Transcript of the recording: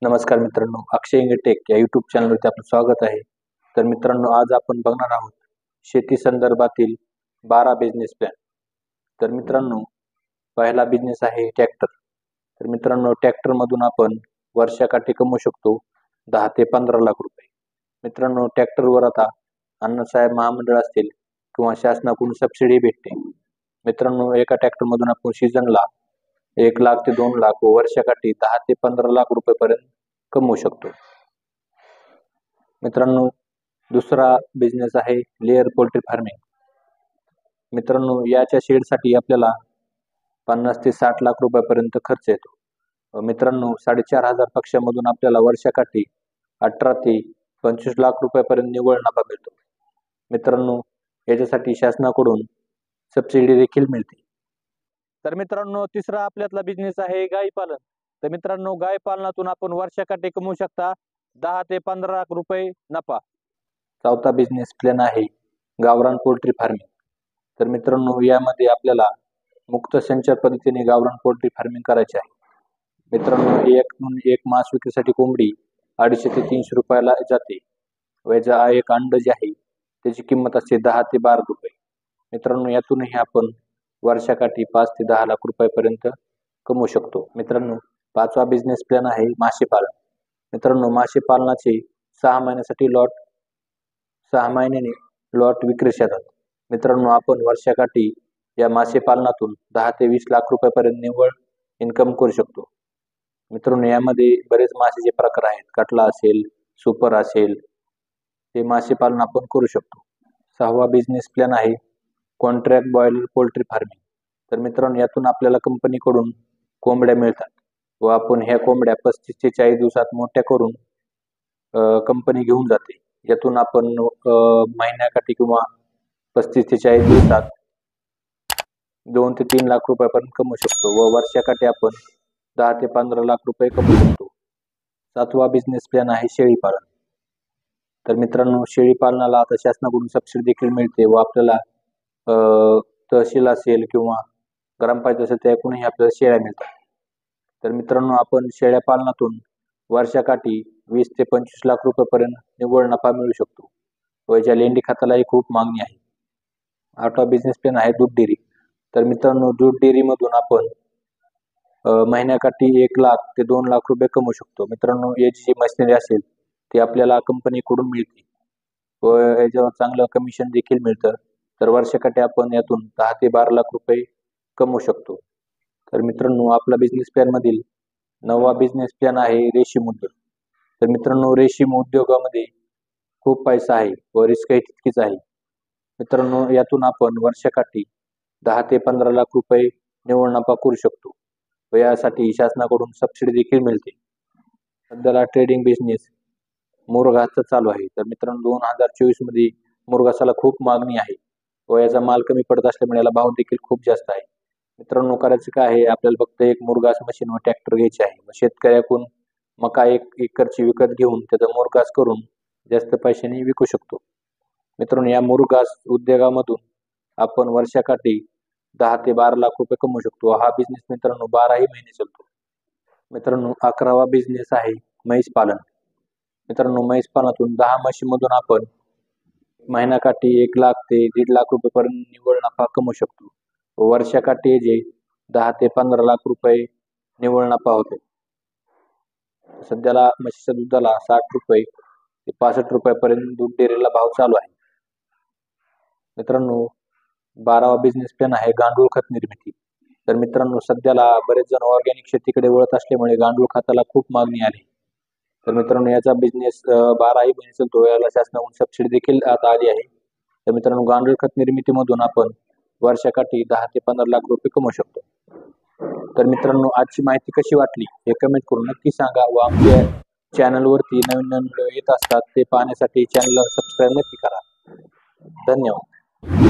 नमस्कार मित्रांनो, अक्षय इंगटेक या यूट्यूब चॅनलवरती आपलं स्वागत आहे. तर मित्रांनो, आज आपण बघणार आहोत शेती संदर्भातील 12 बिझनेस प्लॅन. तर मित्रांनो, पहिला बिझनेस आहे ट्रॅक्टर. तर मित्रांनो, ट्रॅक्टरमधून आपण वर्षाकाठी कमवू शकतो 10 ते 15 लाख रुपये. मित्रांनो, ट्रॅक्टरवर आता अण्णासाहेब महामंडळ असतील किंवा शासनाकडून सबसिडी भेटते. मित्रांनो, एका ट्रॅक्टरमधून आपण सीझनला 1 लाख ते 2 लाख व वर्षाकाठी 10 ते 15 लाख रुपयेपर्यंत कमवू शकतो. मित्रांनो, दुसरा बिझनेस आहे लेअर पोल्ट्री फार्मिंग. मित्रांनो, याच्या शेडसाठी आपल्याला 50 ते 60 लाख रुपयापर्यंत खर्च येतो. मित्रांनो, 4,500 पक्ष्यामधून आपल्याला वर्षाकाठी 18 ते 25 लाख रुपयापर्यंत निव्वळ नफा मिळतो. मित्रांनो, याच्यासाठी शासनाकडून सबसिडी देखील मिळते. तर मित्रांनो, तिसरा आपल्यातला बिझनेस आहे गाई पालन. तर मित्रांनो, गाय पालनातून आपण वर्षाकाठी कमवू शकता 10 ते 15 लाख रुपये नफा. चौथा बिझनेस प्लॅन आहे गावरान पोल्ट्री फार्मिंग. तर मित्रांनो, यामध्ये आपल्याला मुक्त संचार पद्धतीने गावरान पोल्ट्री फार्मिंग करायचे आहे. मित्रांनो, एक मांस विक्रीसाठी कोंबडी 250 ते 300 रुपयाला जाते व याचा एक अंड जे आहे त्याची किंमत असते 10 ते 12 रुपये. मित्रांनो, यातूनही आपण वर्षाकाठी 5 ते 10 लाख रुपयापर्यंत कमवू शकतो. मित्रांनो, पाचवा बिझनेस प्लॅन आहे मासे पालन. मित्रांनो, मासे पालनाचे 6 महिन्यासाठी 6 महिन्याने लॉट विक्रीस येतात. मित्रांनो, आपण वर्षाकाठी या मासे पालनातून 10 ते 20 लाख रुपयापर्यंत निव्वळ इन्कम करू शकतो. मित्रांनो, यामध्ये बरेच मासेचे प्रकार आहेत. कटला असेल, सुपर असेल, हे मासे पालन आपण करू शकतो. सहावा बिझनेस प्लॅन आहे कॉन्ट्रॅक्ट बॉयलर पोल्ट्री फार्मिंग. तर मित्रांनो, यातून आपल्याला कंपनीकडून कोंबड्या मिळतात व आपण ह्या कोंबड्या 35 ते 40 दिवसात मोठ्या करून कंपनी घेऊन जाते. यातून आपण महिन्याकाठी किंवा 35 ते 40 दिवसात 2 ते 3 लाख रुपयापर्यंत कमवू शकतो व वर्षाकाठी आपण 10 ते 15 लाख रुपये कमवू शकतो. सातवा बिझनेस प्लॅन आहे शेळी पालन. तर मित्रांनो, शेळी पालनाला आता शासनाकडून सबसिडी देखील मिळते व आपल्याला तहसील असेल किंवा ग्रामपंचायत असेल त्याकडूनही आपल्याला शेळ्या मिळतात. तर मित्रांनो, आपण शेळ्या पालनातून वर्षाकाठी 20 ते 25 लाख रुपयापर्यंत निव्वळ नफा मिळू शकतो व याच्या लेंडी खतालाही खूप मागणी आहे. आठवा बिझनेस प्लॅन आहे दूध डेअरी. तर मित्रांनो, दूध डेअरीमधून आपण महिन्याकाठी 1 लाख ते 2 लाख रुपये कमवू शकतो. मित्रांनो, याची जी मशिनरी असेल ती आपल्याला कंपनीकडून मिळते व याच्यावर चांगलं कमिशन देखील मिळतं. तर वर्षाकाठी आपण यातून 10 ते 12 लाख रुपये कमवू शकतो. तर मित्रांनो, आपला बिझनेस प्लॅन मधील 9वा बिझनेस प्लॅन आहे रेशीम उद्योग. तर मित्रांनो, रेशीम उद्योगामध्ये खूप पैसा आहे व रिस्कही तितकीच आहे. मित्रांनो, यातून आपण वर्षाकाठी 10 ते 15 लाख रुपये निव्वळ नफा करू शकतो व यासाठी शासनाकडून सबसिडी देखील मिळते. सध्याला ट्रेडिंग बिझनेस मुरघासचा चालू आहे. तर मित्रांनो, 2024 मध्ये मुरघासाला खूप मागणी आहे व याचा माल कमी पडत असल्यामुळे याला भाव देखील खूप जास्त आहे. मित्रांनो, करायचं काय आहे, आपल्याला फक्त एक मुरघास मशीन व ट्रॅक्टर घ्यायचे आहे व शेतकऱ्याकडून मका 1 एकरची विकत घेऊन त्याचा मुरघास करून जास्त पैशाने विकू शकतो. मित्रांनो, या मुरघास उद्योगामधून आपण वर्षाकाठी 10 ते 12 लाख रुपये कमवू शकतो. हा बिझनेस मित्रांनो 12ही महिने चालतो. मित्रांनो, 11वा बिझनेस आहे म्हैस पालन. मित्रांनो, म्हैस पालनातून 10 म्हशीमधून आपण महिन्याकाठी 1 लाख ते 1.5 लाख रुपयेपर्यंत निव्वळ नफा कमवू शकतो व वर्षाकाठी जे 10 ते 15 लाख रुपये निव्वळ नफा होतो. सध्याला म्हशीच्या दुधाला 60 रुपये ते 65 रुपयापर्यंत दूध डेअरीला भाव चालू आहे. मित्रांनो, 12वा बिझनेस प्लॅन आहे गांडूळ खत निर्मिती. तर मित्रांनो, सध्याला बरेच जण ऑर्गॅनिक शेतीकडे वळत असल्यामुळे गांडूळ खताला खूप मागणी आली. तर मित्रांनो, याचा बिझनेस 12ही महिने चालतो. याला शासनाकडून सबसिडी देखील आता आली आहे. तर मित्रांनो, गांडूळ खत निर्मितीमधून आपण वर्षाकाठी 10 ते 15 लाख रुपये कमवू शकतो. तर मित्रांनो, आजची माहिती कशी वाटली हे कमेंट करून नक्की सांगा व आमच्या चॅनलवरती नवीन नवीन व्हिडिओ येत असतात ते पाहण्यासाठी चॅनलला सबस्क्राईब नक्की करा. धन्यवाद.